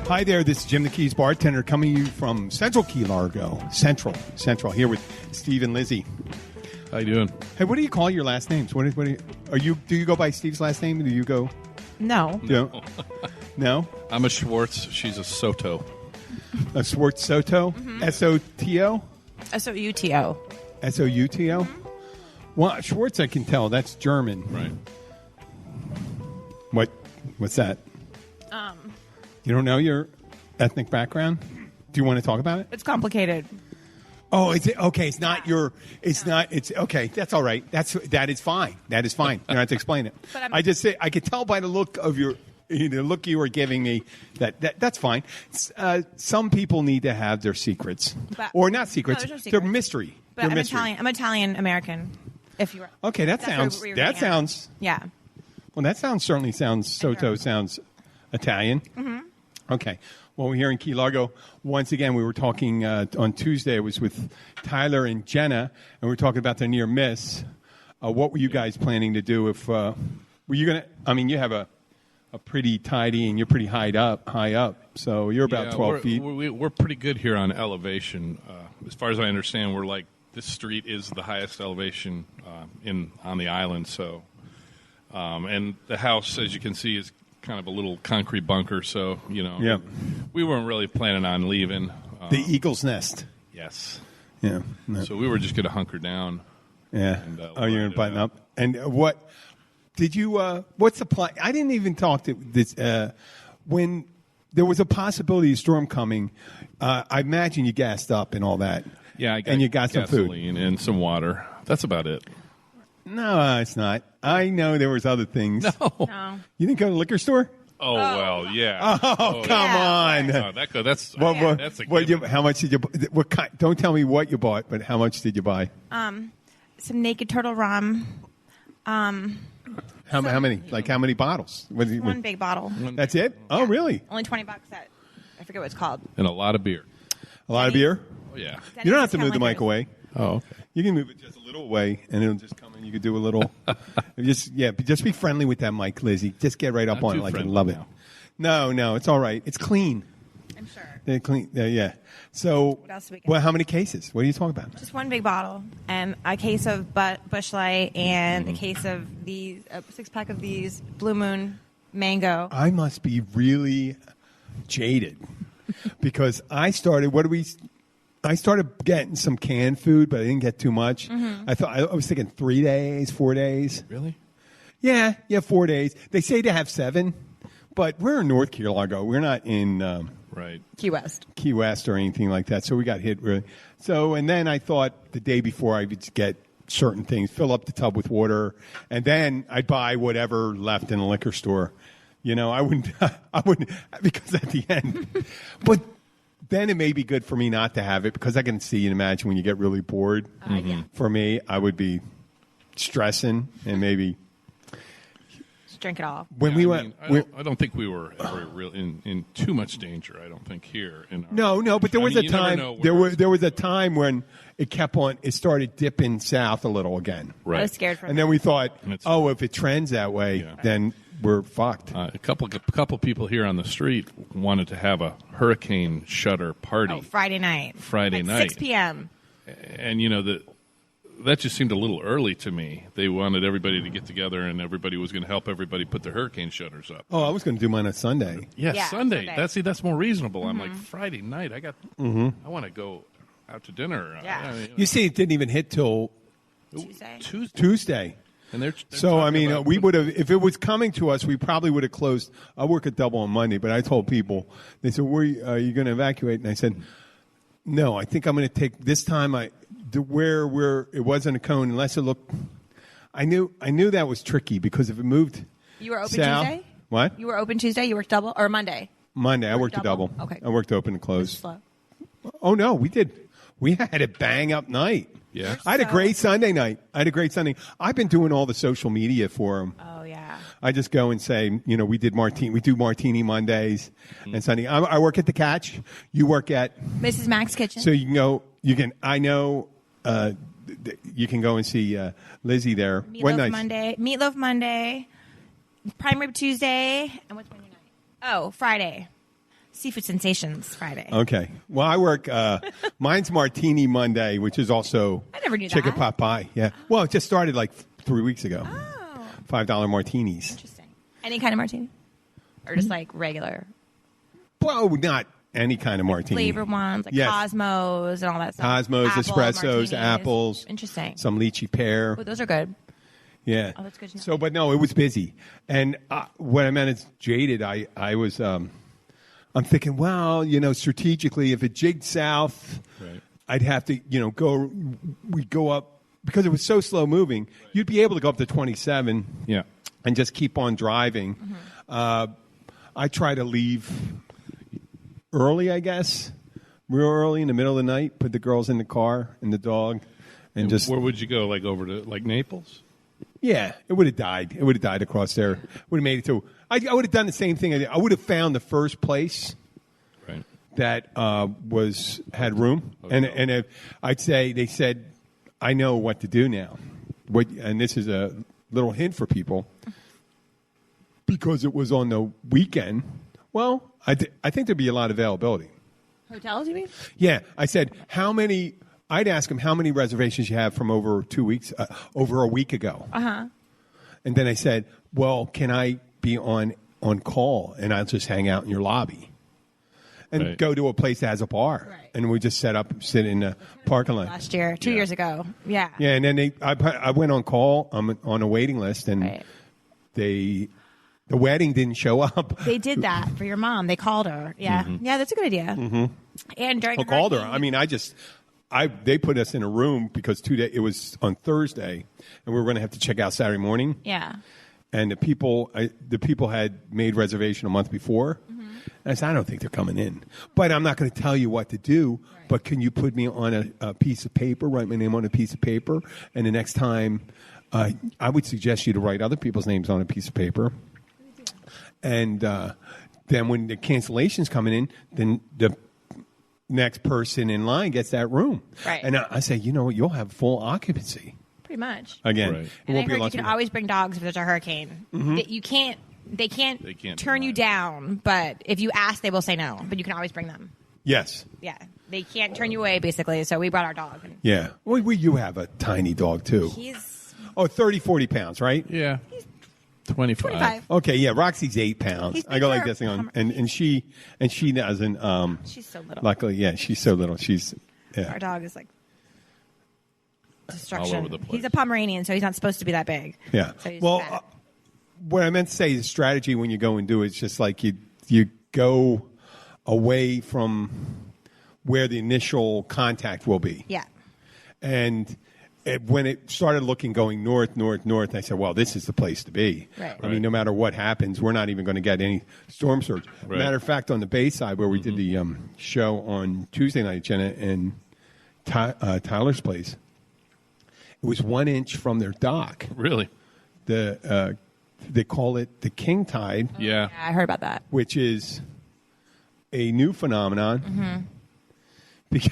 Hi there, this is Jim the Keys bartender coming to you from Central Key Largo. Central, here with Steve and Lizzy. How you doing? Hey, what do you call your last names? What do you go by Steve's last name? Do you go? No. No? I'm a Schwartz. She's a Soto. A Schwartz Soto? Mm-hmm. S-O-T-O? S-O-U-T-O. S-O-U-T-O? Well, Schwartz I can tell. That's German. Right. What's that? You don't know your ethnic background? Do you want to talk about it? It's complicated. Oh, is it okay? It's not your. It's not. It's okay. That's all right. That is fine. That is fine. You don't have to explain it. But I just say I could tell by the look of your, the look you were giving me that's fine. Some people need to have their secrets, or not secrets. No, They're mystery. But They're I'm mystery. Italian. I'm Italian American. If you were Okay, that sounds. Yeah. Well, that certainly sounds. Soto sounds Italian. Mm-hmm. Okay. Well, we're here in Key Largo. Once again, we were talking on Tuesday. It was with Tyler and Jenna, and we were talking about their near miss. What were you guys planning to do? If were you going to? I mean, you have a pretty tidy, and you're pretty high up. So you're about 12 feet. We're pretty good here on elevation. As far as I understand, we're like this street is the highest elevation on the island. So, and the house, as you can see, is kind of a little concrete bunker, so, we weren't really planning on leaving. The Eagle's Nest. Yes. Yeah. No. So we were just going to hunker down. Yeah. And, you're going to button up. And what did you, what's the plan? I didn't even talk to this, when there was a possibility of storm coming, I imagine you gassed up and all that. Yeah, and you got some food. And some water. That's about it. No, it's not. I know there was other things. No. You didn't go to the liquor store? Oh, well, yeah. Oh, come on. That's a how much did you? What kind? Don't tell me what you bought, but how much did you buy? Some Naked Turtle rum. How many? Like how many bottles? One big bottle. That's it? Oh, really? Only $20 set. I forget what it's called. And a lot of beer. A lot of beer? Oh, yeah. You don't have to move the mic away. Oh, okay. You can move it just a little away, and it'll just come in. You could do a little. Just be friendly with that mic, Lizzy. Just get right up Not on too it, like I friendly love it. No, it's all right. It's clean. I'm sure. They're clean. Yeah. So, What else do we get? well, how many cases? What are you talking about? Just one big bottle and a case of Busch Light and a case of these, a 6-pack of these Blue Moon Mango. I must be really jaded because I started getting some canned food, but I didn't get too much. Mm-hmm. I was thinking 3 days, 4 days. Really? Yeah, 4 days. They say to have 7, but we're in North Key Largo. We're not in right Key West or anything like that. So we got hit really. So, and then I thought the day before I would get certain things, fill up the tub with water, and then I'd buy whatever left in the liquor store. I wouldn't because at the end, but. Then it may be good for me not to have it because I can see and imagine when you get really bored. Yeah. For me, I would be stressing and maybe Just drink it all. when we went. I don't think we were ever in too much danger. I don't think here. No, but there was a time. There was a time when it kept on. It started dipping south a little again. Right. I was scared for And then we thought, if it trends that way, Yeah. then we're fucked. A couple people here on the street wanted to have a hurricane shutter party. Oh, Friday night. Friday At night. 6 p.m. And that just seemed a little early to me. They wanted everybody to get together, and everybody was going to help everybody put their hurricane shutters up. Oh, I was going to do mine on Sunday. Yeah, Sunday. Sunday. That's more reasonable. I'm like, Friday night. I want to go out to dinner. Yeah. You see, it didn't even hit till Tuesday. And they're so, I mean, we would have, if it was coming to us, we probably would have closed. I work at Double on Monday, but I told people, they said, are you going to evacuate? And I said, no, I think I'm going to take this time where it wasn't a cone unless it looked. I knew that was tricky because if it moved. You were open south, Tuesday? What? You were open Tuesday? You worked double? Or Monday? Monday. I worked a double. Okay. I worked open and closed. Slow. Oh, no, we did. We had a bang up night. Yeah. I had a great Sunday night. I've been doing all the social media for them. Oh, yeah. I just go and say, we do Martini Mondays and Sunday. I work at the Catch. You work at Mrs. Mac's Kitchen. So you can go. You can go and see Lizzy there. Meatloaf Monday, Prime Rib Tuesday, and what's Monday night? Oh, Friday. Seafood Sensations Friday. Okay. Well, I work. Mine's Martini Monday, which is also I never knew chicken that. pot pie. Yeah. Well, it just started like 3 weeks ago. Oh, $5 martinis. interesting. Any kind of martini, or just like regular Well, not any kind of martini. flavor ones, like Yes. Cosmos and all that stuff. Cosmos, Apple espressos, martinis. apples. Interesting. Some lychee pear. Oh, those are good. Yeah. Oh, that's good to know. So, but no, it was busy. And what I meant is jaded. I was, I'm thinking, well, strategically, if it jigged south, Right. I'd have to, we'd go up, because it was so slow moving, you'd be able to go up to 27 Yeah. and just keep on driving. I try to leave early, I guess, real early in the middle of the night, put the girls in the car and the dog, and just, Where would you go? Like over to like Naples? yeah, it would have died. It would have died across there. Would have made it to, I would have done the same thing. I would have found the first place Right. that had room, and if, I'd say they said, I know what to do now. And this is a little hint for people, because it was on the weekend. Well, I think there'd be a lot of availability. Hotels, you mean? Yeah, I said I'd ask them how many reservations you have from over 2 weeks, over a week ago. And then I said, well, can I be on call and I'll just hang out in your lobby and Right. go to a place that has a bar, Right. and we just sit in the parking lot. Last year, 2 years ago. Yeah. Yeah, and then I went on call. I'm on a waiting list, and Right. the wedding didn't show up. They did that for your mom. They called her. Yeah. Yeah, that's a good idea. Mm-hmm. And during I a called her. hurricane- I mean, they put us in a room because it was on Thursday, and we were going to have to check out Saturday morning. Yeah. And the people had made reservation a month before. And I said, I don't think they're coming in, but I'm not going to tell you what to do. Right. But can you put me on a piece of paper, write my name on a piece of paper, and the next time, I would suggest you to write other people's names on a piece of paper. And then when the cancellation's coming in, then the next person in line gets that room. Right. And I say, you know what, you'll have full occupancy. Pretty much. Again, Right. it And I won't be a heard lot you can of people. always bring dogs if there's a hurricane. They can't turn you deny. down, but if you ask, they will say no. But you can always bring them. Yes. Yeah. They can't turn you away, basically. So we brought our dog. And Yeah. Well, you have a tiny dog, too. he's 30, 40 pounds, right? Yeah. 25. 25. Okay, yeah. Roxy's 8 pounds. He's I go big like for this thing on, a- and she doesn't. She's so little. Luckily, yeah, she's so little. Our dog is like destruction. All over the place. He's a Pomeranian, so he's not supposed to be that big. Yeah. So he's Well, fat. what I meant to say is strategy when you go and do it, it's just like you go away from where the initial contact will be. Yeah. And when it started going north, I said, well, this is the place to be. Right. I mean, no matter what happens, we're not even going to get any storm surge. Right. Matter of fact, on the Bayside, where we did the show on Tuesday night, Jenna and Tyler's place, it was 1 inch from their dock. Really? They call it the king tide, Yeah. Yeah, I heard about that. which is a new phenomenon. Because,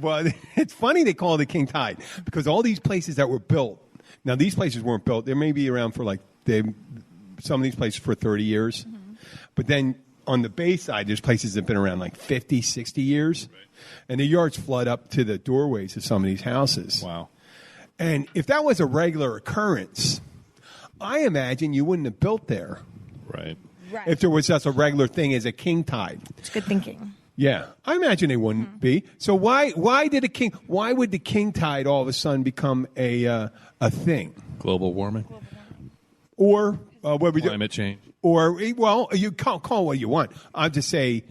well, it's funny they call it the king tide because all these places that were built, now these places weren't built. They may be around for some of these places for 30 years. But then on the Bayside, there's places that have been around like 50, 60 years. And the yards flood up to the doorways of some of these houses. Wow. And if that was a regular occurrence, I imagine you wouldn't have built there Right. Right. if there was just a regular thing as a king tide. It's good thinking. Yeah, I imagine they wouldn't be. So why would the king tide all of a sudden become a thing? Global warming. Or what we do? Climate change. Or well, you call what you want. I'll just say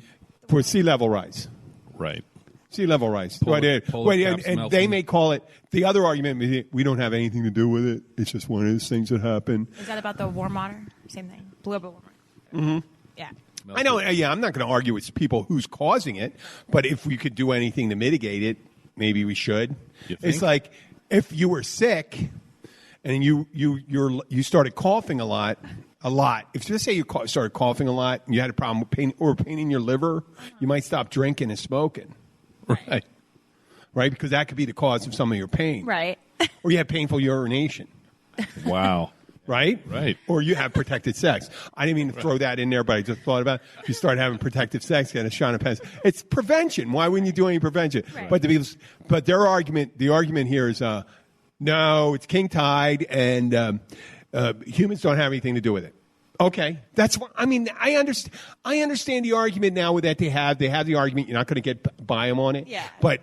for sea level rise. Right. Sea level rise. Polar caps And melting. they may call it, the other argument is we don't have anything to do with it. It's just one of those things that happen. Is that about the warm water? Same thing. Global warming. Yeah. I know, yeah, I'm not going to argue with people who's causing it, but if we could do anything to mitigate it, maybe we should. You think? It's like if you were sick and you started coughing a lot. If just say you started coughing a lot and you had a problem with pain in your liver, you might stop drinking and smoking. Right. Right? Because that could be the cause of some of your pain. Right. Or you have painful urination. Wow. right? Right. Or you have protected sex. I didn't mean to throw that in there, but I just thought about it. If you start having protected sex, get a shot of pens. It's prevention. Why wouldn't you do any prevention? Right. But their argument, the argument here is, no, it's king tide, and humans don't have anything to do with it. Okay, that's what I mean. I understand the argument now that they have the argument. You're not going to get by them on it. Yeah. But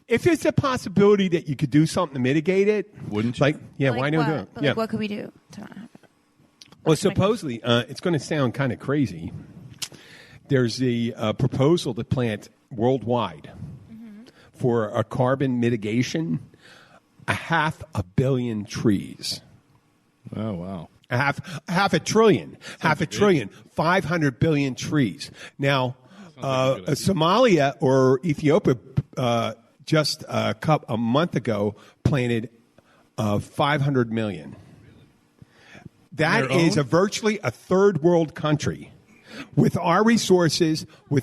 if it's a possibility that you could do something to mitigate it, wouldn't you? like, yeah, But why like don't what? do it? But Yeah. like, what could we do to not have it? Well, supposedly, it's going to sound kind of crazy. There's a proposal to plant worldwide for a carbon mitigation, 500 million trees. Oh, wow. Half a trillion, 500 billion trees. Now, like a good idea. Somalia or Ethiopia just a month ago planted 500 million. That Their is own? virtually a third world country. With our resources, we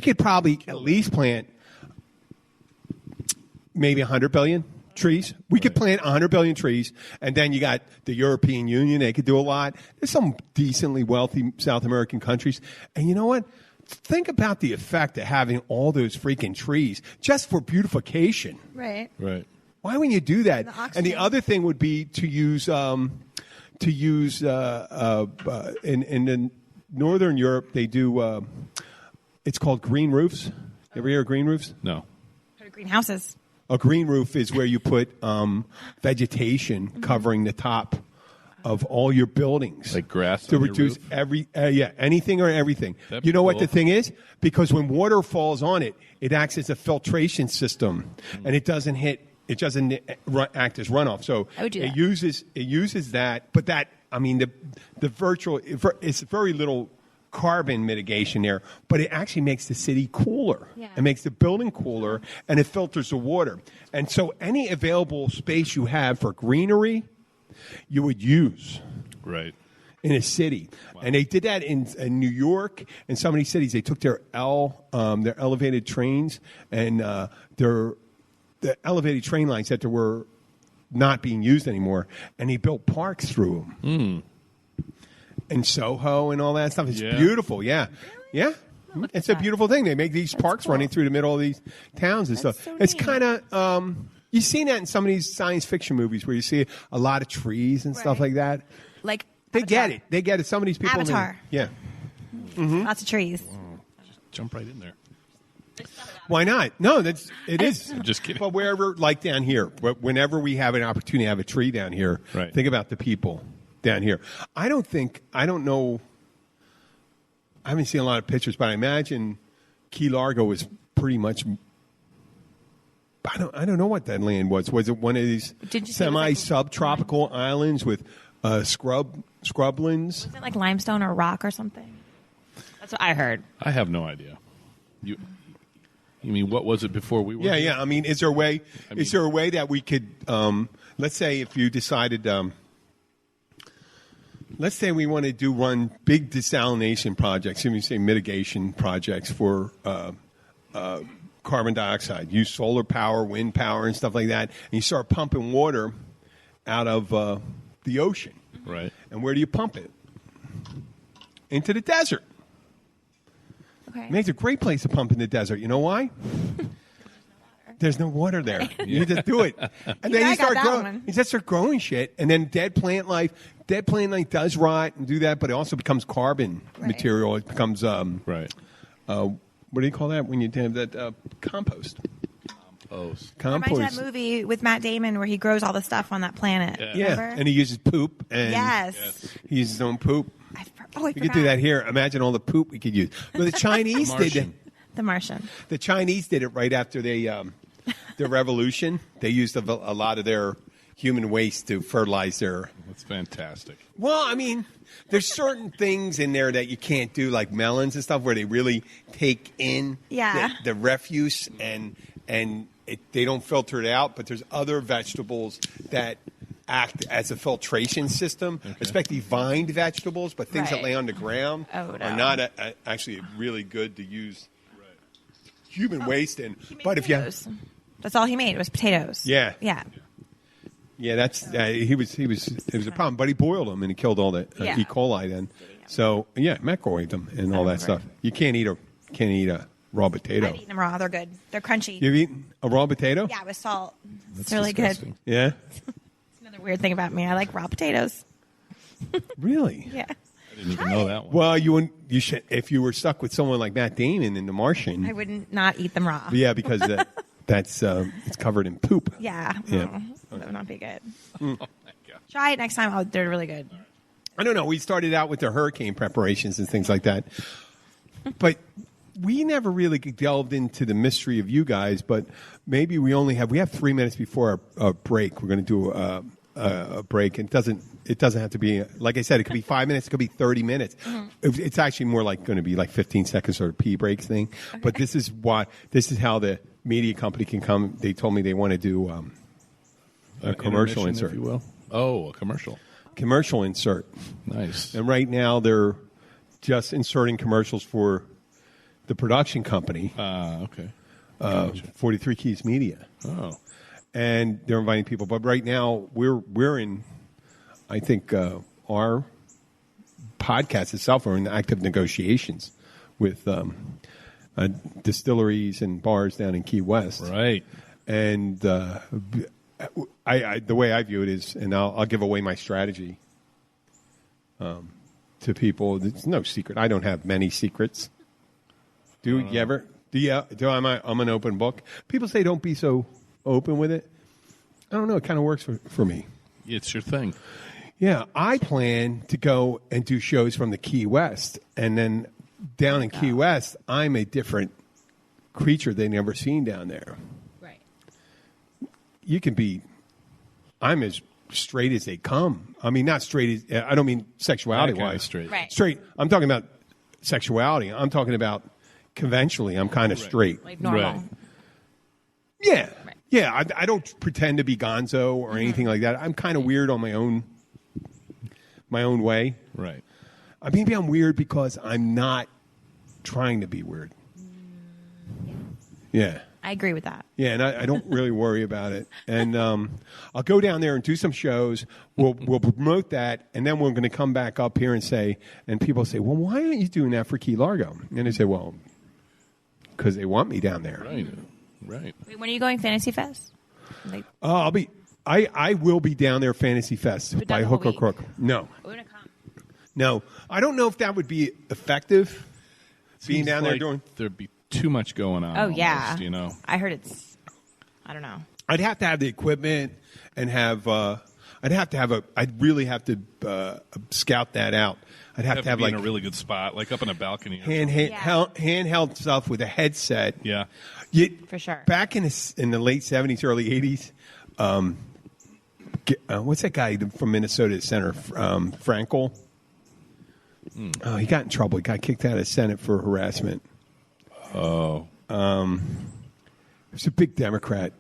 could probably at least plant maybe 100 billion trees. We could plant 100 billion trees, and then you got the European Union. They could do a lot. There's some decently wealthy South American countries. And you know what? Think about the effect of having all those freaking trees just for beautification. Right. Right. Why wouldn't you do that? The oxygen. And the other thing would be to use in Northern Europe, they do, it's called green roofs. You ever hear of green roofs? No. Greenhouses. A green roof is where you put vegetation covering the top of all your buildings. Like grass to on your reduce roof? anything or everything. That'd You be know what cool. the thing is? Because when water falls on it, it acts as a filtration system, and it doesn't act as runoff. So I would do it that. uses that, but that, I mean, the virtual, it's very little carbon mitigation there, but it actually makes the city cooler. Yeah. It makes the building cooler, and it filters the water. And so any available space you have for greenery, you would use Right. in a city. Wow. And they did that in New York and so many cities. They took their elevated trains and the elevated train lines that were not being used anymore, and they built parks through them. And Soho and all that stuff. It's beautiful. Yeah. Yeah. It's a beautiful thing. They make these parks cool. running through the middle of these towns and stuff. so It's neat. kind of, you've seen that in some of these science fiction movies where you see a lot of trees and stuff Right. like that. Like They Avatar. get it. They get it. Some of these people. Avatar. Yeah. Lots of trees. Jump right in there. Why not? No, it is. I'm just kidding. But wherever, like down here, whenever we have an opportunity to have a tree down here, Right. think about the people down here. I don't know. I haven't seen a lot of pictures, but I imagine Key Largo was pretty much. I don't know what that land was. Was it one of these Did you say it was like semi-subtropical islands with scrublands? Is it like limestone or rock or something? That's what I heard. I have no idea. You mean what was it before we were? Yeah, here? yeah. I mean, is there a way? mean- Is there a way that we could? Let's say if you decided, let's say we want to run big desalination projects. Let me say mitigation projects for carbon dioxide. Use solar power, wind power, and stuff like that. And you start pumping water out of the ocean. Right. And where do you pump it? Into the desert. Okay. It makes a great place to pump in the desert. You know why? There's no water there. You just do it, and then I you got start that growing. one. You just start growing shit, and then dead plant life does rot and do that, but it also becomes carbon Right. material. It becomes Right. what do you call that when you have that compost? Oh. Reminds me of that movie with Matt Damon where he grows all the stuff on that planet. Yeah, Remember? and he uses poop. And Yes. he uses his own poop. I We forgot. could do that here. Imagine all the poop we could use. But the Chinese did it. Martian. The Martian. The Chinese did it right after their revolution. They used a lot of their human waste to fertilize their. That's fantastic. Well, I mean, there's certain things in there that you can't do, like melons and stuff, where they really take in Yeah. the refuse and they don't filter it out. But there's other vegetables that act as a filtration system, especially vined vegetables, but things that Right. lay on the ground Oh, no. are not actually really good to use human waste in. He made But if you potatoes. That's all he made was potatoes. Yeah. Yeah. Yeah, that's he was. It was a problem, but he boiled them and he killed all the E. coli. Then, so microwaved them and all that stuff. You can't eat a raw potato. I've eaten them raw. They're good. They're crunchy. You've eaten a raw potato? Yeah, with salt. That's it's really disgusting. good. Yeah. It's another weird thing about me. I like raw potatoes. Really? Yeah. I didn't even know that one. Well, you should if you were stuck with someone like Matt Damon in The Martian. I wouldn't not eat them raw. Yeah, because that's it's covered in poop. Yeah. Yeah. That would not be good. Oh my God. Try it next time. Oh, they're really good. I don't know. We started out with the hurricane preparations and things like that, but we never really delved into the mystery of you guys. But maybe we have 3 minutes before our break. We're going to do a break. And it doesn't have to be, like I said, it could be 5 minutes, it could be 30 minutes. Mm-hmm. It's actually more like going to be like 15 seconds or a pee break thing. Okay. But this is how the media company can come. They told me they want to do a commercial insert, if you will. Oh, a commercial insert. Nice. And right now they're just inserting commercials for the production company. Okay. Gotcha. 43 Keys Media. Oh. And they're inviting people. But right now we're in, I think, our podcast itself are in active negotiations with distilleries and bars down in Key West. Right. And I the way I view it is, and I'll give away my strategy to people. It's no secret. I don't have many secrets. Do you ever? I'm an open book. People say don't be so open with it. I don't know. It kind of works for me. It's your thing. Yeah, I plan to go and do shows from the Key West, and then down in Key West, I'm a different creature they've never seen down there. Right. You can be. I'm as straight as they come. I mean, not straight as I don't mean sexuality-wise. Straight. Right. Straight. I'm talking about sexuality. I'm talking about conventionally. I'm kind of straight. Like normal. Right. Yeah. Right. Yeah. I don't pretend to be gonzo or anything like that. I'm kind of weird on my own way. Right. Maybe I'm weird because I'm not trying to be weird. Yeah. I agree with that. Yeah, and I don't really worry about it. And I'll go down there and do some shows. We'll promote that, and then we're going to come back up here and say, and people say, well, why aren't you doing that for Key Largo? And I say, well, because they want me down there. Right. Wait, when are you going Fantasy Fest? Like, I will be down there Fantasy Fest by hook or crook. No. we're gonna come. No. I don't know if that would be effective, being down there like doing. There'd be too much going on. Oh, almost, yeah. You know. I heard I don't know. I'd have to have the equipment and have. I'd really have to scout that out. I'd have to have be like in a really good spot, like up in a balcony. handheld stuff with a headset. Yeah. For sure. Back in the late 70s, early 80s, what's that guy from Minnesota Center, Frankel? Oh, he got in trouble. He got kicked out of the Senate for harassment. Oh. He was a big Democrat.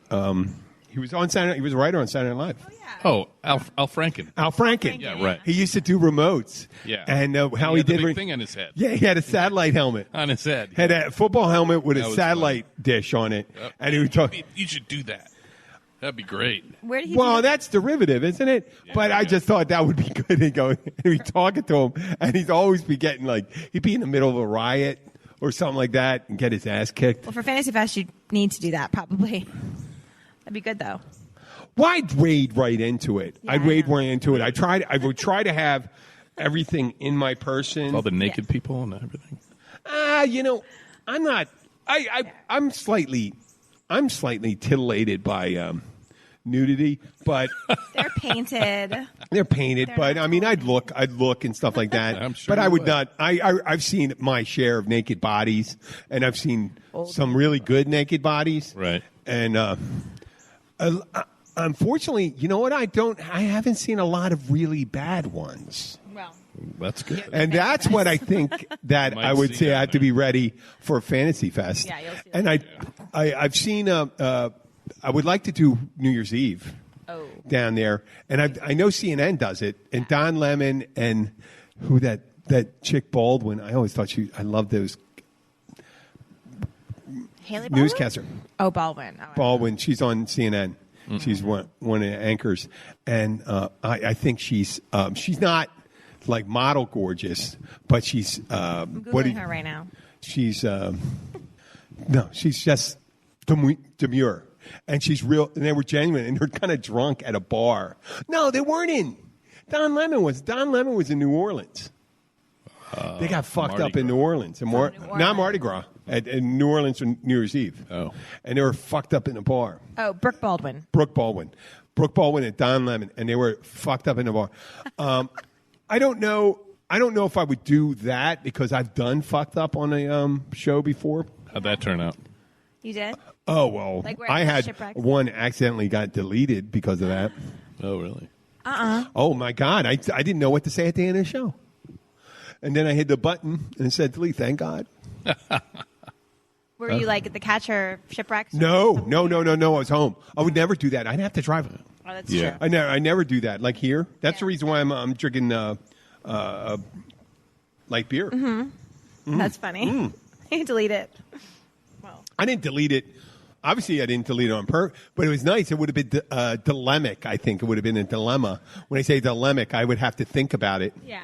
He was on Saturday. He was a writer on Saturday Night Live. Oh, Al Franken. Al Franken. Yeah, right. He used to do remotes. Yeah. And how he he had did the big thing on his head. Yeah, he had a satellite helmet. On his head. Had a football helmet with That a was satellite dish on it. Yep. And he would talk. You should do that. That'd be great. Where did he? Well, do that's derivative, isn't it? Yeah, but I yeah. just thought that would be good. And go, and we'd talking to him, and he'd always be getting he'd be in the middle of a riot or something like that, and get his ass kicked. Well, for Fantasy Fest, you need to do that probably. That'd be good though. Well, I'd wade right into it. Yeah, I'd wade I know. right into it. I would try to have everything in my person. All the naked people and everything. I'm not. I'm slightly titillated by nudity, but They're painted. they're painted. They're But not I mean, I'd look and stuff like that. I'm sure but I you would would. not. I've seen my share of naked bodies, and I've seen some really good naked bodies. Right. And unfortunately, you know what? I haven't seen a lot of really bad ones. Well, That's good. And that's what I think that Might I would see say I down have to there. be ready for Fantasy Fest. Yeah, you'll see and that. I've seen. I would like to do New Year's Eve oh, down there, and I know CNN does it, and Don Lemon and who that chick Baldwin. I always thought I loved those Haley Baldwin? newscaster Oh, Baldwin. Oh, Baldwin. She's on CNN. She's one of the anchors, and I think she's not like model gorgeous, but she's I'm Googling her right now. She's no, she's just demure, and she's real. And they were genuine, and they're kind of drunk at a bar. No, they weren't in. Don Lemon was in New Orleans. They got fucked Mardi up in Gras. New Orleans. And not Mardi Gras. At New Orleans on New Year's Eve. Oh. And they were fucked up in a bar. Oh, Brooke Baldwin. Brooke Baldwin and Don Lemon. And they were fucked up in a bar. I don't know if I would do that because I've done fucked up on a show before. How'd that turn out? You did? Oh, well, Like where I had shipwrecks? one accidentally got deleted because of that. Oh, really? Oh, my God. I didn't know what to say at the end of the show. And then I hit the button and it said delete. Thank God. Were you like at the Catcher shipwrecks? No. I was home. I would never do that. I'd have to drive it. Oh, that's Yeah. true. I never do that. Like here. That's Yeah. the reason why I'm drinking light beer. That's funny. You delete it. Well, I didn't delete it. Obviously, I didn't delete it on purpose, but it was nice. It would have been dilemmic, I think. It would have been a dilemma. When I say dilemmic, I would have to think about it. yeah.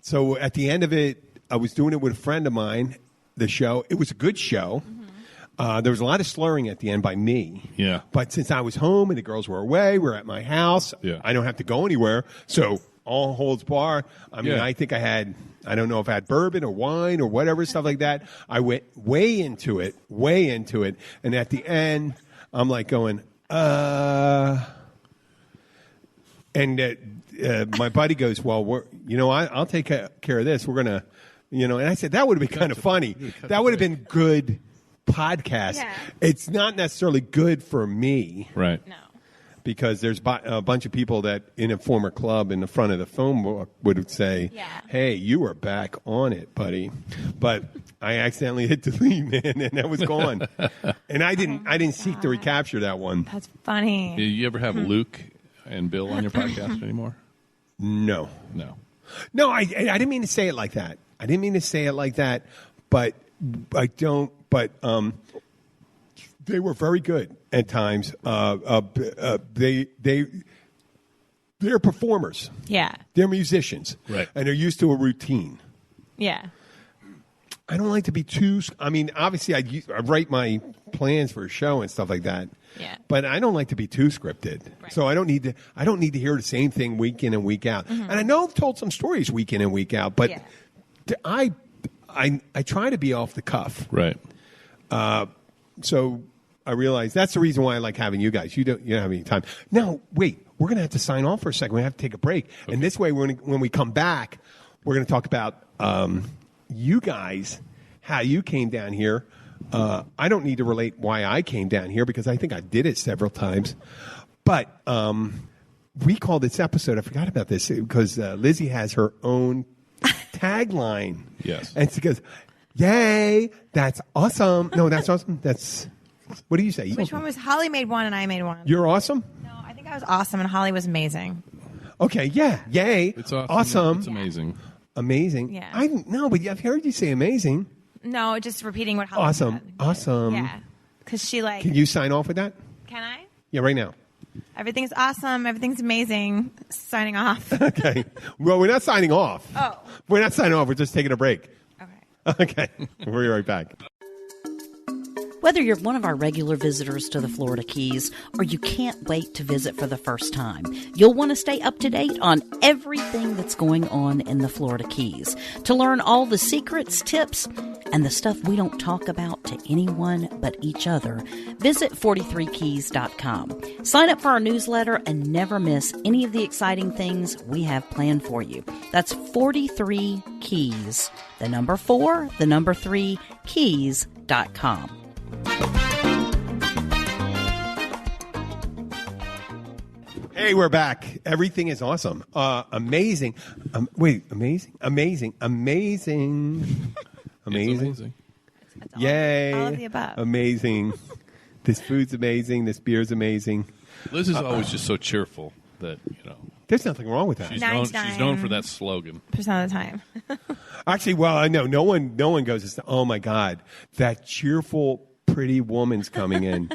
So at the end of it, I was doing it with a friend of mine, the show. It was a good show. There was a lot of slurring at the end by me. Yeah. But since I was home and the girls were away, we were at my house. Yeah. I don't have to go anywhere. So all holds bar. I mean, Yeah. I think I don't know if I had bourbon or wine or whatever, stuff like that. I went way into it. And at the end, I'm like going, and my buddy goes, well, I'll take care of this. We're going to, and I said, that would have been kind of funny. That would have been good podcast. Yeah. It's not necessarily good for me. Right. No. Because there's a bunch of people that in a former club in the front of the phone book would say, Yeah. hey, you were back on it, buddy. But I accidentally hit delete, man, and that was gone. And I didn't seek to recapture that one. That's funny. Do you ever have Luke and Bill on your podcast anymore? No. No. I didn't mean to say it like that. But I don't. But they were very good at times. They're performers. Yeah. They're musicians. Right. And they're used to a routine. Yeah. I don't like to be too. I mean, obviously, I write my plans for a show and stuff like that. Yeah. But I don't like to be too scripted. Right. So I don't need to hear the same thing week in and week out. And I know I've told some stories week in and week out, but Yeah. I try to be off the cuff. Right. So I realize that's the reason why I like having you guys. You don't have any time. Now, wait, we're going to have to sign off for a second. We have to take a break. Okay. And this way, when we come back, we're going to talk about you guys, how you came down here. I don't need to relate why I came down here because I think I did it several times. But we called this episode, I forgot about this, because Lizzy has her own tagline. Yes. And she goes, yay, that's awesome. No, that's awesome. What do you say? Which one was Holly made one and I made one? You're awesome? No, I think I was awesome and Holly was amazing. Okay, yeah, yay. It's awesome. Awesome. It's amazing. Amazing. Yeah. But I've heard you say amazing. No, just repeating what Holly Awesome. said. Awesome. Yeah. Because she Can you sign off with that? Can I? Yeah, right now. Everything's awesome. Everything's amazing. Signing off. Okay. Well, we're not signing off. Oh. We're not signing off. We're just taking a break. Okay. Okay. We'll be right back. Whether you're one of our regular visitors to the Florida Keys or you can't wait to visit for the first time, you'll want to stay up to date on everything that's going on in the Florida Keys. To learn all the secrets, tips, and the stuff we don't talk about to anyone but each other, visit 43keys.com. Sign up for our newsletter and never miss any of the exciting things we have planned for you. That's 43 Keys, the number 4, the number 3, keys.com. Hey, we're back. Everything is awesome. Amazing. Amazing. It's amazing. Yay. all of the above. Amazing. This food's amazing. This beer's amazing. Liz is always just so cheerful that, There's nothing wrong with that. she's known for that slogan. Percent of the time. Actually, well, I know no one goes, oh my God, that cheerful, pretty woman's coming in.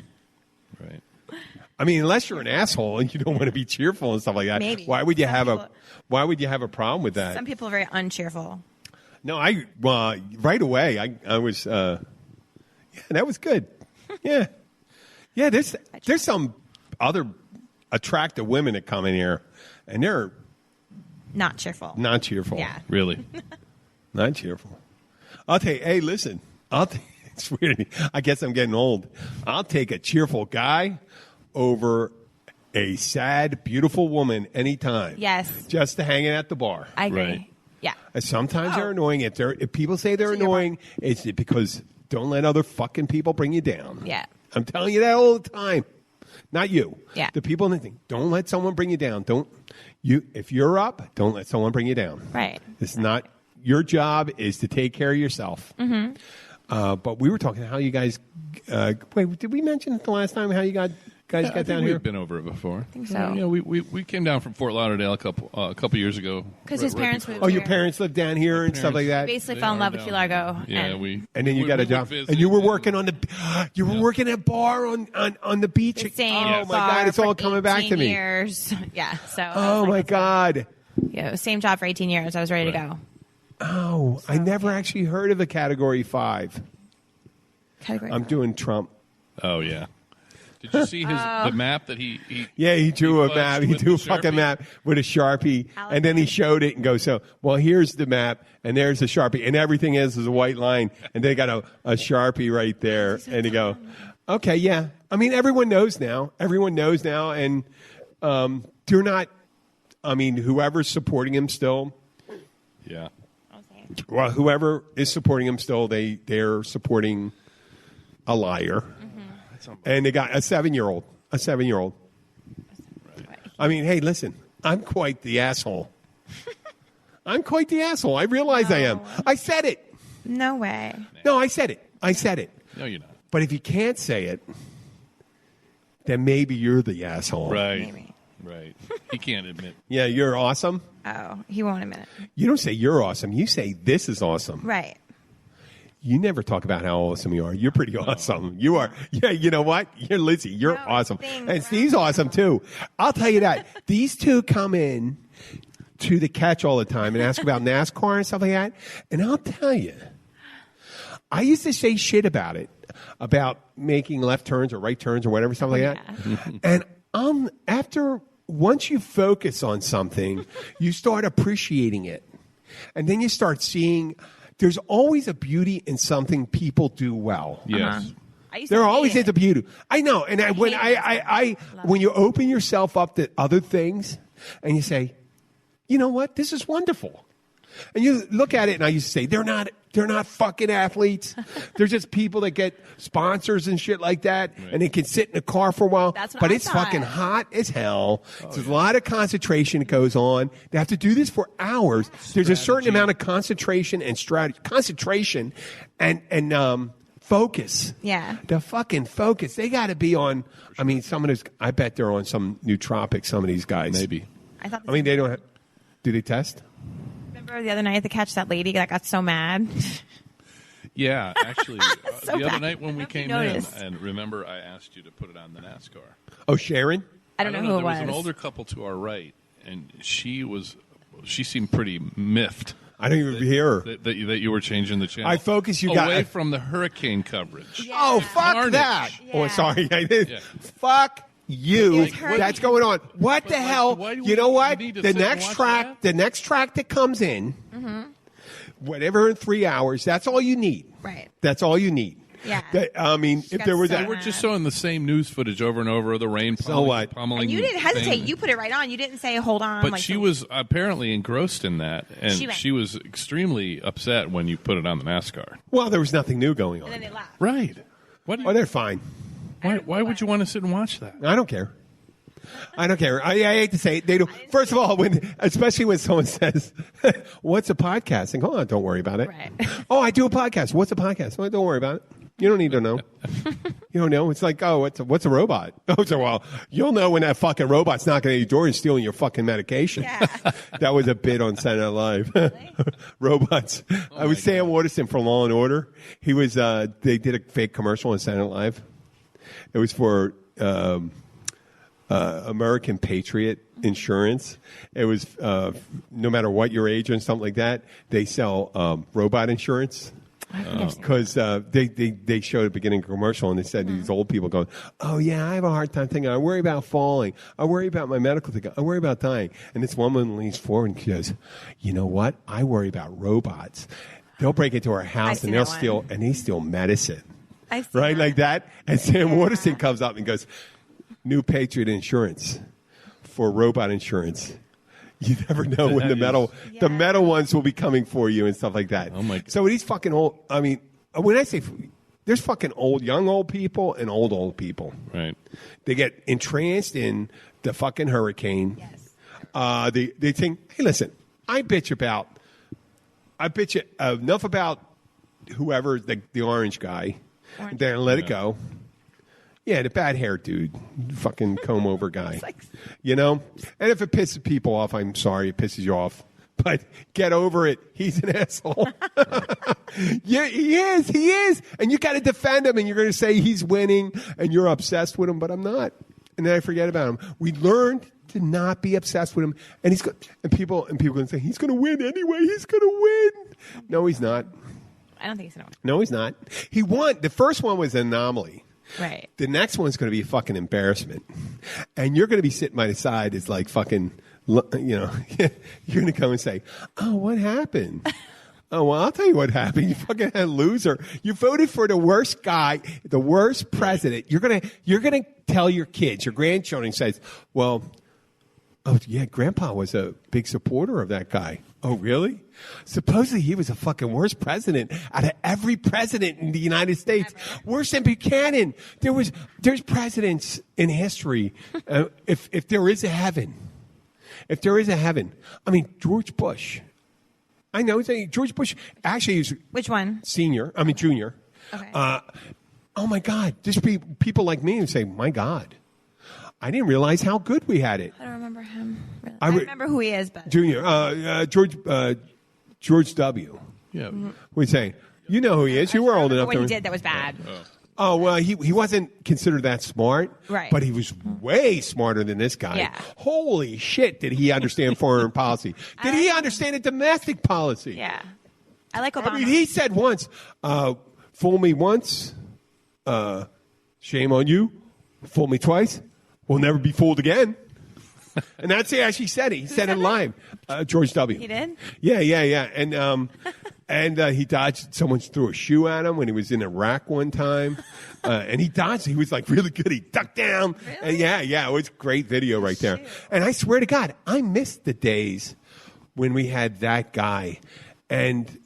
I mean, unless you're an asshole and you don't want to be cheerful and stuff like that. Maybe. Why would you Some have people- Why would you have a problem with that? Some people are very uncheerful. No, right away I was. Yeah, that was good. Yeah. There's some other attractive women that come in here, and they're Not cheerful. not cheerful. Yeah. Really? Not cheerful. I'll tell you, hey, listen, it's weird. I guess I'm getting old. I'll take a cheerful guy over a sad, beautiful woman anytime. Yes. Just to hanging at the bar. I agree. Right. Yeah. And sometimes they're annoying. If people say they're So you're annoying, it's because don't let other fucking people bring you down. Yeah. I'm telling you that all the time. Not you. Yeah. The people in the thing. Don't let someone bring you down. If you're up, don't let someone bring you down. Right. It's not your job is to take care of yourself. Mm-hmm. But we were talking how you guys. Wait, did we mention the last time how you guys I got think down we've here? been over it before. I think so. Yeah, we came down from Fort Lauderdale a couple years ago. Because his parents before- moved Oh, your here. parents live down here and stuff like that. Basically They fell in are love with down Key Largo. there. Yeah, And then you got a would job, visit and you were and- working on working at a bar on the beach. The same Oh my bar God, it's for all coming back to 18 me. Years. Yeah. So. I Oh was my like, God. Yeah, same job for 18 years. I was ready to go. Oh, I never actually heard of a Category 5. Category I'm five. doing Trump. Oh yeah. Did you see the map that he Yeah, he drew a fudged map. He with drew a the fucking Sharpie? map with a Sharpie, and then he showed it and goes, well, here's the map, and there's the Sharpie, and everything is a white line, and they got a Sharpie right there, and you go, okay, yeah. I mean, everyone knows now. Everyone knows now, and they're not, I mean, whoever's supporting him still, Yeah. well, whoever is supporting him still, they're supporting a liar. And they got a 7-year-old. A 7-year-old. I mean, hey, listen, I'm quite the asshole. I'm quite the asshole. I realize I am. I said it. No way. No, I said it. I said it. No, you're not. But if you can't say it, then maybe you're the asshole. Right. Maybe. Right. He can't admit. Yeah, you're awesome. Oh, he won't admit it. You don't say you're awesome. You say this is awesome. Right. You never talk about how awesome you are. You're pretty awesome. You are. Yeah, you know what? You're Lizzy. You're No, awesome. thanks. And Steve's awesome, too. I'll tell you that. These two come in to the catch all the time and ask about NASCAR and stuff like that. And I'll tell you, I used to say shit about it, about making left turns or right turns or whatever, stuff like that. And once you focus on something, you start appreciating it. And then you start seeing there's always a beauty in something people do well. Yes. I used to There hate always it. is a beauty. I know. And when you open yourself up to other things and you say, you know what? This is wonderful. And you look at it and I used to say, they're not fucking athletes. They're just people that get sponsors and shit like that. And they can sit in a car for a while. That's what but I it's thought. fucking hot as hell. There's a lot of concentration that goes on. They have to do this for hours. There's a certain amount of concentration and strategy. Concentration and focus. Yeah. The fucking focus. They got to be on. I mean, some of those. I bet they're on some nootropics. Some of these guys. Maybe. I thought. I mean, they don't. Do they test? Remember the other night at the catch, that lady that got so mad. Yeah, actually, So the other bad. night when we I don't know if you came in, noticed. and remember, I asked you to put it on the NASCAR. Oh, Sharon. I don't know who There it was was. an older couple to our right, and she seemed pretty miffed I don't even hear her. that you were changing the channel. I focus. You got away from the hurricane coverage. Yeah. Oh, fuck Carnage. that. Oh, Yeah. sorry. I did. Yeah. Fuck you. Like, hurricane- That's going on. What the like, hell? why do You know we what? need to The sit and next watch track, that? the next track that comes in, whatever in 3 hours, that's all you need. Right. That's all you need. Yeah. I mean, if got there was so a, They were just showing the same news footage over and over of the rain pummeling, what? pummeling And you didn't hesitate. thing. You put it right on. You didn't say, hold on. But like, she so- was apparently engrossed in that, and She went. she was extremely upset when you put it on the NASCAR. well, there was nothing new going on. And then they laughed. Right. What? Oh, they're fine. Why would you want to sit and watch that? I don't care. I don't care. I hate to say it. They do. First of all, especially when someone says, "What's a podcast?" and go, "Oh, don't worry about it." Right. Oh, I do a podcast. What's a podcast? Well, don't worry about it. You don't need to know. You don't know. It's like, oh, what's a robot? Oh, so well, you'll know when that fucking robot's knocking at your door and stealing your fucking medication. Yeah. That was a bit on Saturday Night Live. Robots. I was Sam Waterston for Law and Order. He was. They did a fake commercial on Saturday Night Live. It was for. American Patriot Insurance. It was no matter what your age and something like that, they sell robot insurance. Because they showed at the beginning of the commercial and they said these old people going, oh, yeah, I have a hard time thinking. I worry about falling. I worry about my medical thing. I worry about dying. And this woman leans forward and she goes, you know what? I worry about robots. They'll break into our house and they steal medicine. Right, like that. And Sam Waterston comes up and goes, new Patriot Insurance for robot insurance. You never know when the metal ones will be coming for you and stuff like that. Oh my God. So these fucking old, I mean, when I say there's fucking young old people and old people. Right. They get entranced in the fucking hurricane. Yes. They think, hey, listen, I bitch enough about whoever, the orange guy, and then let it go. Yeah, the bad hair dude, fucking comb over guy. You know? And if it pisses people off, I'm sorry, it pisses you off. But get over it. He's an asshole. Yeah, he is. And you got to defend him and you're going to say he's winning and you're obsessed with him, but I'm not. And then I forget about him. We learned to not be obsessed with him. And people going to say, he's going to win anyway. He's going to win. No, he's not. I don't think he's going to win. No, he's not. He won. The first one was an anomaly. Right. The next one's going to be a fucking embarrassment. And you're going to be sitting by the side as like fucking, you know, you're going to come and say, oh, what happened? Oh, well, I'll tell you what happened. You fucking had a loser. You voted for the worst guy, the worst president. You're going to tell your kids, your grandchildren, says, well, oh, yeah, Grandpa was a big supporter of that guy. Oh, really? Supposedly he was the fucking worst president out of every president in the United States. Worse than Buchanan. There's presidents in history. If there is a heaven. If there is a heaven. I mean, George Bush. I know George Bush actually is. Which one? Junior. Okay. Oh, my God. There's people like me who say, my God. I didn't realize how good we had it. I don't remember him. Really. I remember who he is, but George W. Yeah. We say, you know who he is. You were old enough. What he did that was bad. Oh well, he wasn't considered that smart, right? But he was way smarter than this guy. Yeah. Holy shit! Did he understand foreign policy? Did he understand domestic policy? Yeah. I like Obama. I mean, he said once, "Fool me once, shame on you. Fool me twice." We'll never be fooled again. And that's he actually said it. He said it live. George W. He did? Yeah. And he dodged. Someone threw a shoe at him when he was in Iraq one time. And he dodged. He was like really good. He ducked down. Really? And yeah. It was great video right there. And I swear to God, I missed the days when we had that guy. And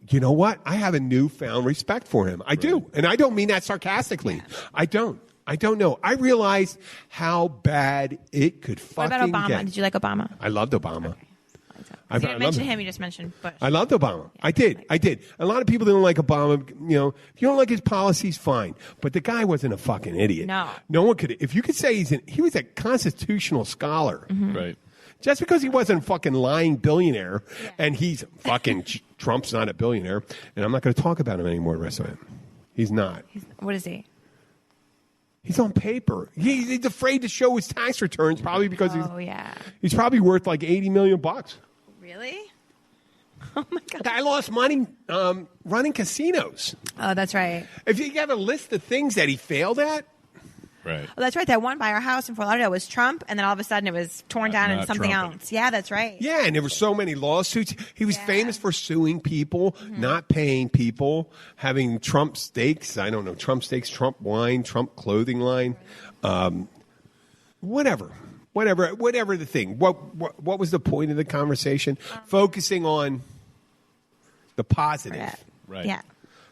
you know what? I have a newfound respect for him. I do. And I don't mean that sarcastically. Yeah. I don't know. I realized how bad it could fucking get. What about Obama? Did you like Obama? I loved Obama. Okay. You didn't mention him. You just mentioned Bush. I loved Obama. Yeah, I did. A lot of people don't like Obama. You know, if you don't like his policies, fine. But the guy wasn't a fucking idiot. No one could. If you could say he was a constitutional scholar. Mm-hmm. Right. Just because he wasn't a fucking lying billionaire, and he's fucking Trump's not a billionaire, and I'm not going to talk about him anymore the rest of him. He's not. What is he? He's on paper. He's afraid to show his tax returns, probably because he's probably worth like $80 million. Really? Oh my God! Guy lost money running casinos. Oh, that's right. If you have a list of things that he failed at, right? Oh, that's right. That one by our house in Fort Lauderdale was Trump, and then all of a sudden it was torn down into something else. Yeah, that's right. Yeah, and there were so many lawsuits. He was famous for suing people, not paying people, having Trump steaks. I don't know, Trump steaks, Trump wine, Trump clothing line, whatever the thing. What was the point of the conversation? Focusing on the positive. Right. Yeah.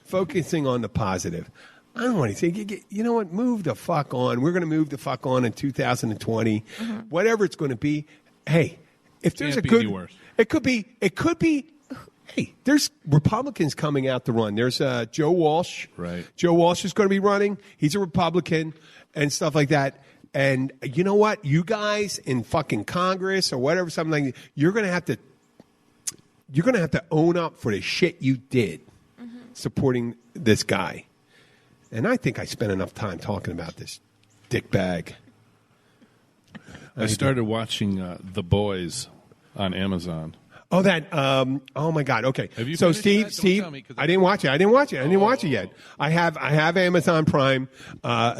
Focusing on the positive. I don't want to say, you know what, move the fuck on. We're going to move the fuck on in 2020. Mm-hmm. Whatever it's going to be. Hey, if there's a good, it could be, hey, there's Republicans coming out to run. There's Joe Walsh. Right. Joe Walsh is going to be running. He's a Republican and stuff like that. And you know what? You guys in fucking Congress or whatever, something like that, you're going to have to own up for the shit you did supporting this guy. And I think I spent enough time talking about this dickbag. I started watching The Boys on Amazon. Oh, that. Oh my God. Okay. Have you so finished that? Steve, Don't tell me, 'cause I didn't watch it. I didn't watch it yet. I have Amazon Prime.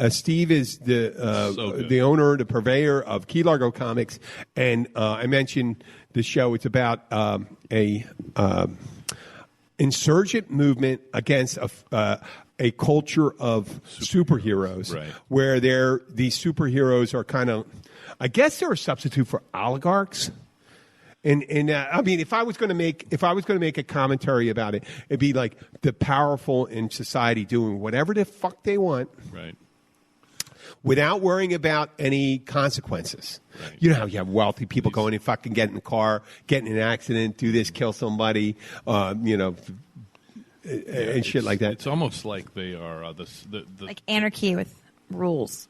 Steve is the owner, the purveyor of Key Largo Comics, and I mentioned the show. It's about a insurgent movement against a culture of superheroes, Right. where these superheroes are kind of, I guess, they're a substitute for oligarchs. And I mean, if I was going to make a commentary about it, it'd be like the powerful in society doing whatever the fuck they want, Right. without worrying about any consequences. Right. You know how you have wealthy people going and fucking get in a car, get in an accident, do this, kill somebody, and shit like that. It's almost like they are the Like anarchy with rules.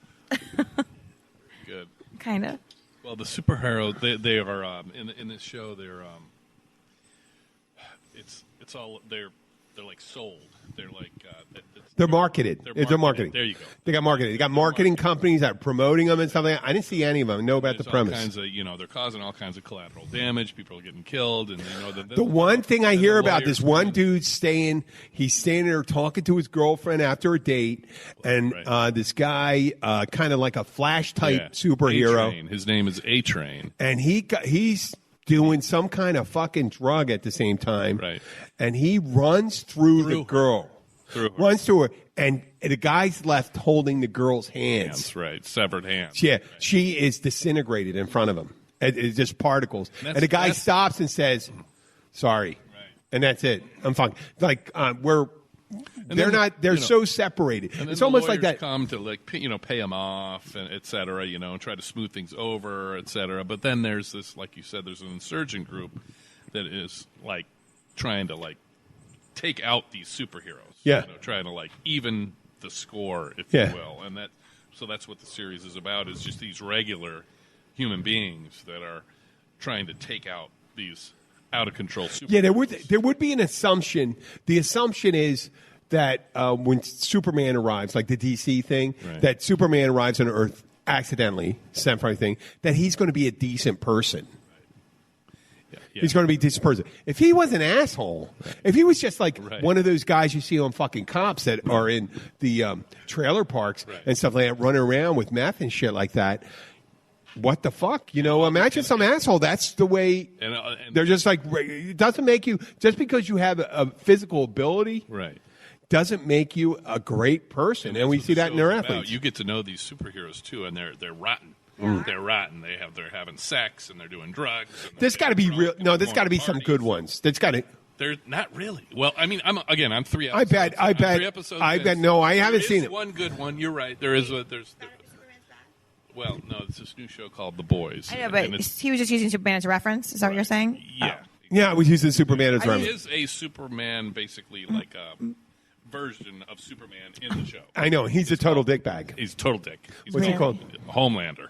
good. Kind of. Well, the superheroes they are in this show. They're it's all they're like sold. They're like They're marketed. They're marketing. There you go. They got marketing. They got marketing companies that are promoting them and stuff like that. I didn't see any of them. I know about There's the premise. all kinds of, they're causing all kinds of collateral damage. People are getting killed, and The one thing I hear about lawyers this one come in. dude he's staying there talking to his girlfriend after a date, and Right. this guy, kind of like a Flash type Yeah. superhero, A-Train. His name is A-Train. and he's doing some kind of fucking drug at the same time, Right. and he runs through the her. girl, Through her. runs through her, and the guy's left holding the girl's hands. That's right. Severed hands. Yeah, Right. she is disintegrated in front of him. It's just particles. And the guy that's- stops and says, "Sorry," Right. and that's it. I'm fine. Like they're then, not. They're so separated. And then It's the almost like lawyers that. come to pay them off, and et cetera, and try to smooth things over, et cetera. But then there's this, like you said, there's an insurgent group that is like trying to take out these superheroes. Yeah. Trying to even the score, if Yeah. you will, and that's what the series is about. Is just these regular human beings that are trying to take out these out of control superheroes. Yeah, there would be an assumption. The assumption is that when Superman arrives, like the DC thing, Right. that Superman arrives on Earth accidentally, semi thing, that he's going to be a decent person. Yeah. He's going to be a decent person. If he was an asshole, if he was just like Right. one of those guys you see on fucking Cops that are in the trailer parks Right. and stuff like that, running around with meth and shit like that, what the fuck? Imagine some asshole. That's the way. And They're just like, it doesn't make you, just because you have a physical ability, right. doesn't make you a great person. And we That's see what the that in their show's about. athletes. You get to know these superheroes too, and they're rotten. They're rotten. They're having sex and they're doing drugs. And There's got to be real. No, there's got to be some good ones. ones. There's got to. They're not really. Well, I mean, I'm 3 episodes. I bet. I'm 3 episodes I in. bet. No, I haven't There seen is it. one good one. You're right. There is. Well, no, it's this new show called The Boys. I know, And but it's- he was just using Superman as a reference. Is that what you're saying? yeah. Yeah, we use the Superman as He reference. is a Superman, basically like a version of Superman in the show. I know. He's a total dickbag. He's a total dick. He's What's he Really? called? Homelander.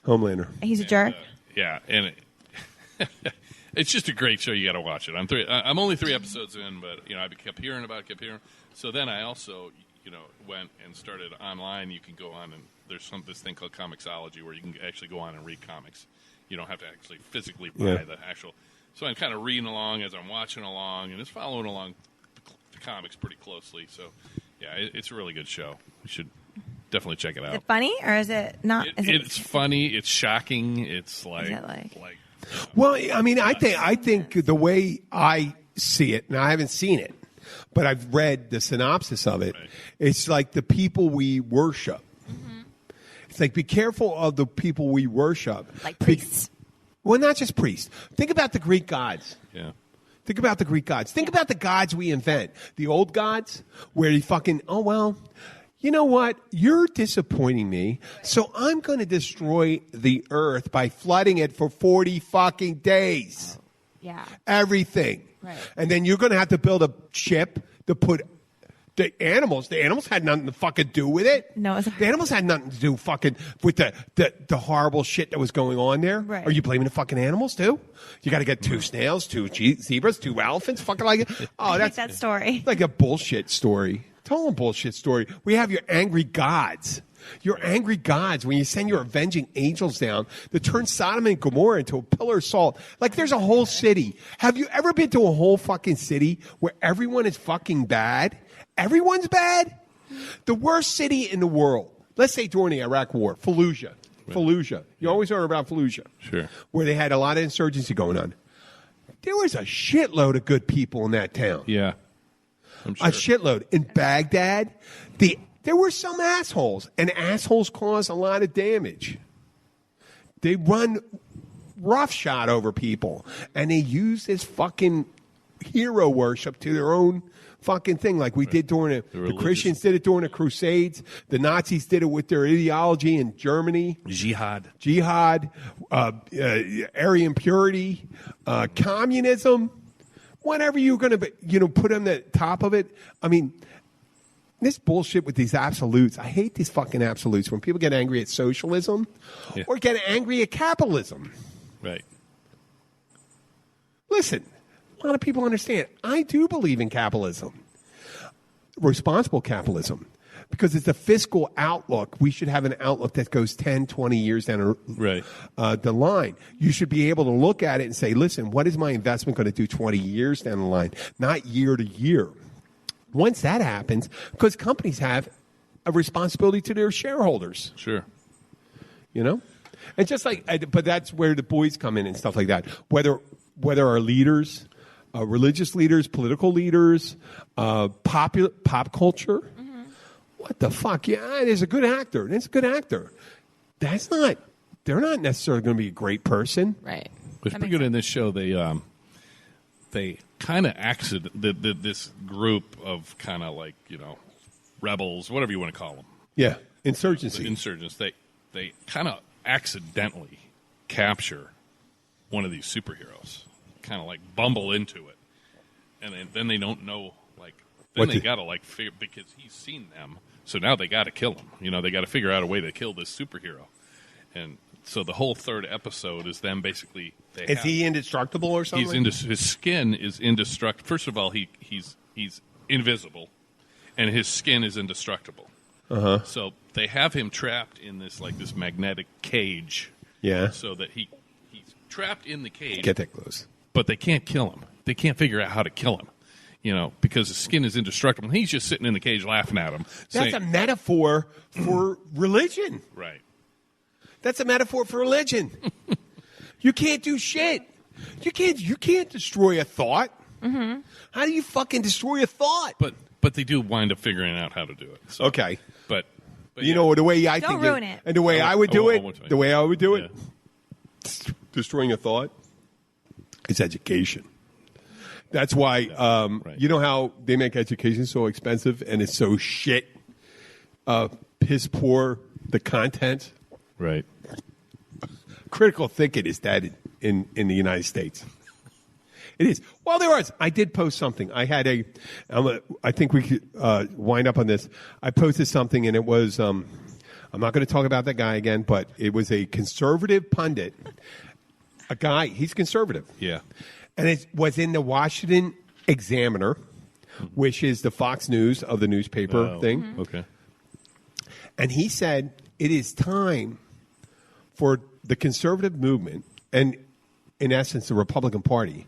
Homelander. He's a jerk. Yeah, and it's just a great show. You got to watch it. I'm only 3 episodes in, but I kept hearing about it, So then I also went and started online. You can go on and there's this thing called Comixology where you can actually go on and read comics. You don't have to actually physically buy the actual. So I'm kind of reading along as I'm watching along, and it's following along the comics pretty closely. So yeah, it's a really good show. You should definitely check it out. Is it funny or is it not? It's funny. It's shocking. It's like, it like- Well, I mean, I think the way I see it, and I haven't seen it, but I've read the synopsis of it. Right. It's like the people we worship. It's like, be careful of the people we worship. Like priests. Well, not just priests. Think about the Greek gods. yeah. Think about the Greek gods. Think about the gods we invent. The old gods, where you fucking, oh, well, you know what? You're disappointing me, so I'm going to destroy the earth by flooding it for 40 fucking days. Yeah. Everything. Right. And then you're going to have to build a ship to put the animals. The animals had nothing to fucking do with it. No, the animals had nothing to do fucking with the horrible shit that was going on there. Right. Are you blaming the fucking animals too? You got to get 2 snails, 2 zebras, 2 elephants, fucking like it. Oh, I that's think that story. like a bullshit story. Total bullshit story. We have your angry gods. You're angry gods when you send your avenging angels down to turn Sodom and Gomorrah into a pillar of salt. Like, there's a whole city. Have you ever been to a whole fucking city where everyone is fucking bad? Everyone's bad? The worst city in the world, let's say during the Iraq War, Fallujah. Right. Fallujah. You always heard about Fallujah. Sure. Where they had a lot of insurgency going on. There was a shitload of good people in that town. Yeah. I'm sure. A shitload. In Baghdad, there were some assholes, and assholes cause a lot of damage. They run roughshod over people, and they use this fucking hero worship to their own fucking thing, like we did during the Christians did it during the Crusades. The Nazis did it with their ideology in Germany. Jihad, Aryan purity, communism. Whatever you're going to put on the top of it. I mean, this bullshit with these absolutes. I hate these fucking absolutes when people get angry at socialism or get angry at capitalism. Right. Listen, a lot of people understand. I do believe in capitalism, responsible capitalism, because it's a fiscal outlook. We should have an outlook that goes 10, 20 years down the line. You should be able to look at it and say, listen, what is my investment going to do 20 years down the line, not year to year? Once that happens, because companies have a responsibility to their shareholders. Sure. You know? And just like, but that's where the boys come in and stuff like that. Whether our leaders, religious leaders, political leaders, pop culture, what the fuck? Yeah, there's a good actor. It's a good actor. They're not necessarily going to be a great person. Right. It's pretty good in this show. They kind of this group of kind of like, rebels, whatever you want to call them. Yeah, insurgency. The insurgents. They kind of accidentally capture one of these superheroes, kind of like bumble into it, and then they don't know, like, then they got to figure, because he's seen them, so now they got to kill him. They got to figure out a way to kill this superhero, and so the whole third episode is them basically. Is he indestructible or something? His skin is indestructible. First of all, he's invisible, and his skin is indestructible. Uh-huh. So they have him trapped in this magnetic cage. Yeah. So that he's trapped in the cage. Get that close. But they can't kill him. They can't figure out how to kill him. Because his skin is indestructible. He's just sitting in the cage laughing at him. That's a metaphor for religion. Right. That's a metaphor for religion. You can't do shit. You can't destroy a thought. Mm-hmm. How do you fucking destroy a thought? But they do wind up figuring out how to do it. So. Okay. But you know the way I don't think ruin it. And the way I would do it, the way I would do it, destroying a thought is education. That's why you know how they make education so expensive and it's so shit, piss poor, the content. Right. Critical thinking is dead in the United States. It is. Well, there was. I did post something. I had I think we could wind up on this. I posted something, and it was. I'm not going to talk about that guy again, but it was a conservative pundit. A guy. He's conservative. Yeah. And it was in the Washington Examiner, which is the Fox News of the newspaper thing. Mm-hmm. Okay. And he said it is time for the conservative movement, and in essence the Republican Party,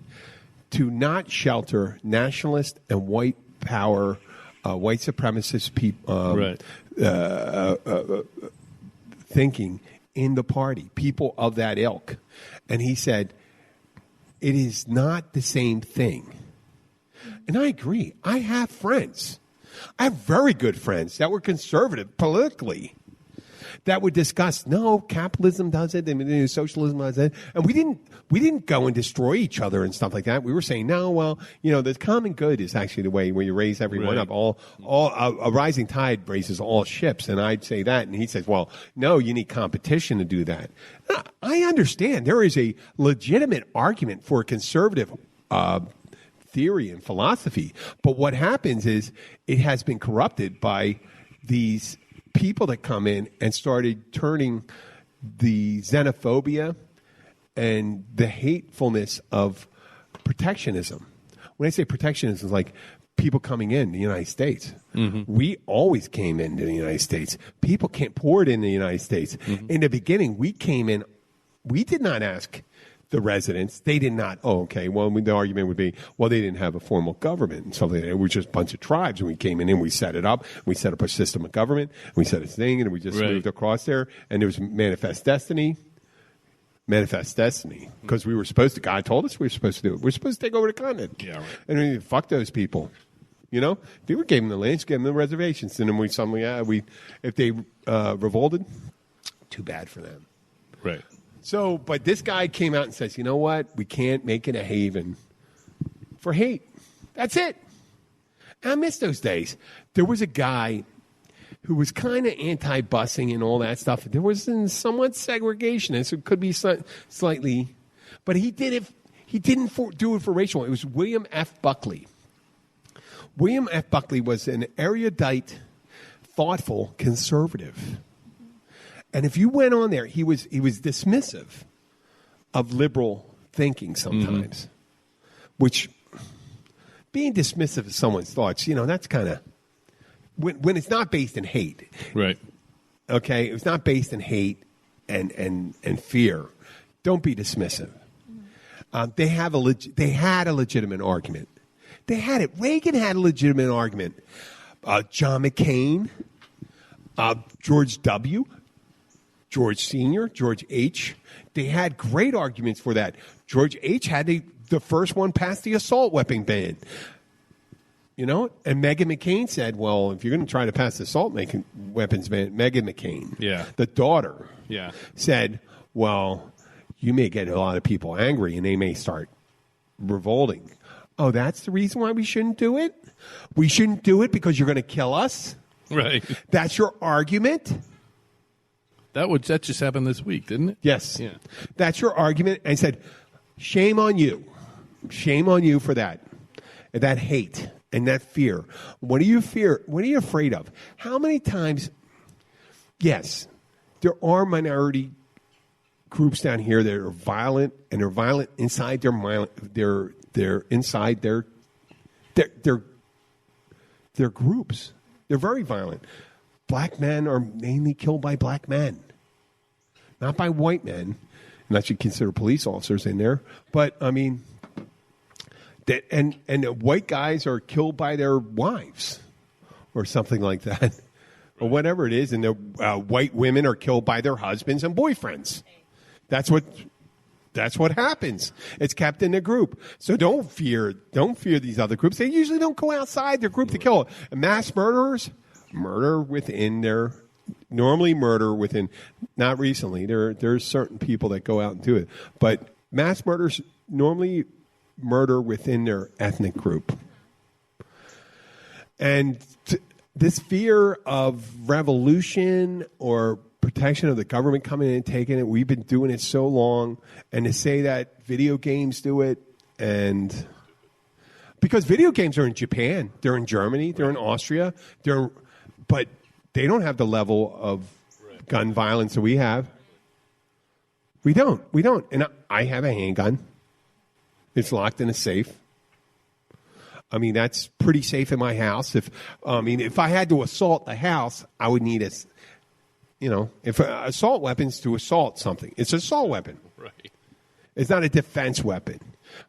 to not shelter nationalist and white power, white supremacist people thinking in the party, people of that ilk. And he said, it is not the same thing. And I agree. I have friends. I have very good friends that were conservative politically, that would discuss, no, capitalism does it, and socialism does it. And we didn't go and destroy each other and stuff like that. We were saying, no, well, the common good is actually the way where you raise everyone up. A rising tide raises all ships. And I'd say that. And he says, well, no, you need competition to do that. I understand. There is a legitimate argument for conservative theory and philosophy. But what happens is it has been corrupted by these people that come in and started turning the xenophobia and the hatefulness of protectionism. When I say protectionism, it's like people coming in the United States. Mm-hmm. We always came into the United States. People can't pour it in the United States. Mm-hmm. In the beginning, we came in. We did not ask the residents. They did not. Oh, okay. Well, the argument would be, well, they didn't have a formal government and something. It was just a bunch of tribes, and we came in and we set it up. We set up a system of government. And we set a thing, and we just moved across there. And there was manifest destiny. Because we were supposed to. God told us we were supposed to do it. We're supposed to take over the continent. Yeah, right. And we fuck those people. You know, they were gave them the lands, gave them the reservations, and then we suddenly, if they revolted, too bad for them. Right. So, but this guy came out and says, you know what? We can't make it a haven for hate. That's it. And I miss those days. There was a guy who was kind of anti-busing and all that stuff. There was somewhat segregationist. It could be slightly, but he did it. He didn't do it for racial. It was William F. Buckley. William F. Buckley was an erudite, thoughtful conservative. And if you went on there, he was dismissive of liberal thinking sometimes, which being dismissive of someone's thoughts, that's kind of when it's not based in hate. Right. Okay? It's not based in hate and fear. Don't be dismissive. They had a legitimate argument. They had it. Reagan had a legitimate argument. John McCain, George W., George Sr., George H., they had great arguments for that. George H. had the first one pass the assault weapon ban. And Meghan McCain said, well, if you're going to try to pass the assault weapons ban, Meghan McCain, the daughter, said, well, you may get a lot of people angry and they may start revolting. Oh, that's the reason why we shouldn't do it? We shouldn't do it because you're going to kill us? Right. That's your argument? That just happened this week, didn't it? Yes. Yeah. That's your argument. And I said, shame on you. Shame on you for that. That hate and that fear. What do you fear? What are you afraid of? How many times, yes, there are minority groups down here that are violent, and they're violent inside they're inside their groups. They're very violent. Black men are mainly killed by black men, not by white men, unless you consider police officers in there. But I mean, and white guys are killed by their wives, or something like that, or whatever it is. And the white women are killed by their husbands and boyfriends. That's what happens. It's kept in the group. So don't fear these other groups. They usually don't go outside their group to kill. And mass murderers murder within not recently. There's certain people that go out and do it. But mass murders normally murder within their ethnic group. And this fear of revolution or protection of the government coming in and taking it, we've been doing it so long. And to say that video games do it, and because video games are in Japan, they're in Germany, they're in Austria, but they don't have the level of gun violence that we have. We don't. And I have a handgun. It's locked in a safe. I mean, that's pretty safe in my house. If I had to assault the house, I would need if assault weapons to assault something, it's an assault weapon. Right. It's not a defense weapon.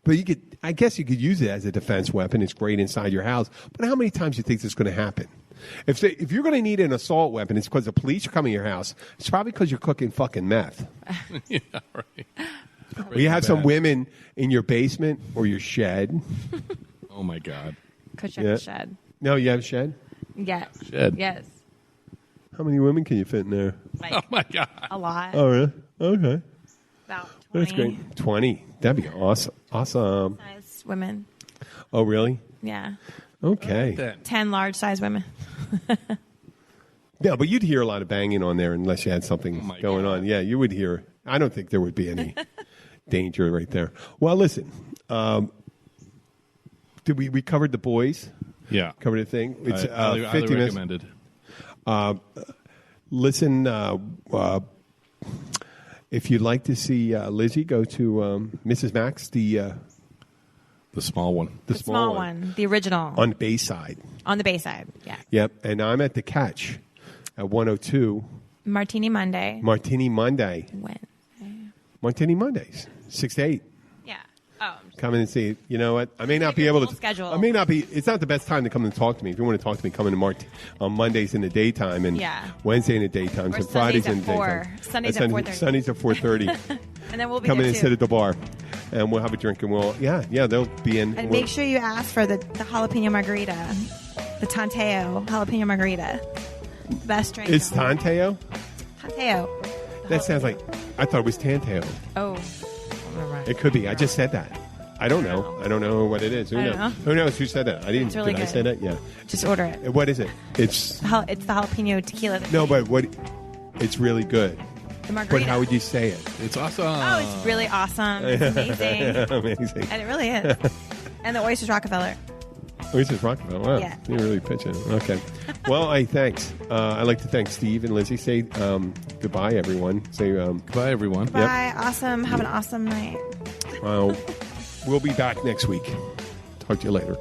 But I guess you could use it as a defense weapon. It's great inside your house. But how many times do you think this is going to happen? If you're going to need an assault weapon, it's because the police are coming to your house. It's probably because you're cooking fucking meth. Yeah, right. Or you have some women in your basement or your shed. Oh, my God. Could you have a shed? No, you have a shed? Yeah. Shed. Yes. How many women can you fit in there? Like, Oh, my God. a lot. Oh, really? Okay. About 20. That's great. 20. That'd be awesome. Awesome. Size women. Oh, really? Yeah. Okay. 10 large size women. Yeah, but you'd hear a lot of banging on there unless you had something my going on. Yeah, you would hear. I don't think there would be any danger right there. Well, listen. Did we covered the boys? Yeah. Covered the thing? It's highly 50 minutes. recommended. Listen, if you'd like to see Lizzy, go to Mrs. Max, the The small one. The small one. The original. On the Bayside. On the Bayside, yeah. Yep. And I'm at the Catch at 102. Martini Monday. Martini Monday. When? Martini Mondays, 6 to 8. Yeah. Oh. Come in and see. You know what? I may not be able to. Schedule. I may not be. It's not the best time to come and talk to me. If you want to talk to me, come in on Mondays in the daytime and Wednesday in the daytime, and Fridays in the daytime. Sundays at 4:30. Sundays at 4:30. And then we'll be come in there and too. sit at the bar, and we'll have a drink, and they'll be in. And make sure you ask for the jalapeno margarita, the Tanteo jalapeno margarita, best drink. It's Tanteo. Tanteo. That sounds like I thought it was Tanteo. Oh. It could be. I just said that. I don't know. I don't know what it is. Who knows? Know. Who knows who said that? I didn't. It's really did I good. say that? Yeah. Just order it. What is it? It's the jalapeno tequila. No, but what? It's really good. The margarita. But how would you say it? It's awesome. Oh, it's really awesome. It's amazing. Amazing. And it really is. And the Oysters Rockefeller. Oysters Rockefeller. Wow. Yeah. You really pitch it. Okay. Well, thanks. I'd like to thank Steve and Lizzy. Say goodbye, everyone. Say goodbye, everyone. Bye. Yep. Awesome. Have an awesome night. We'll be back next week. Talk to you later.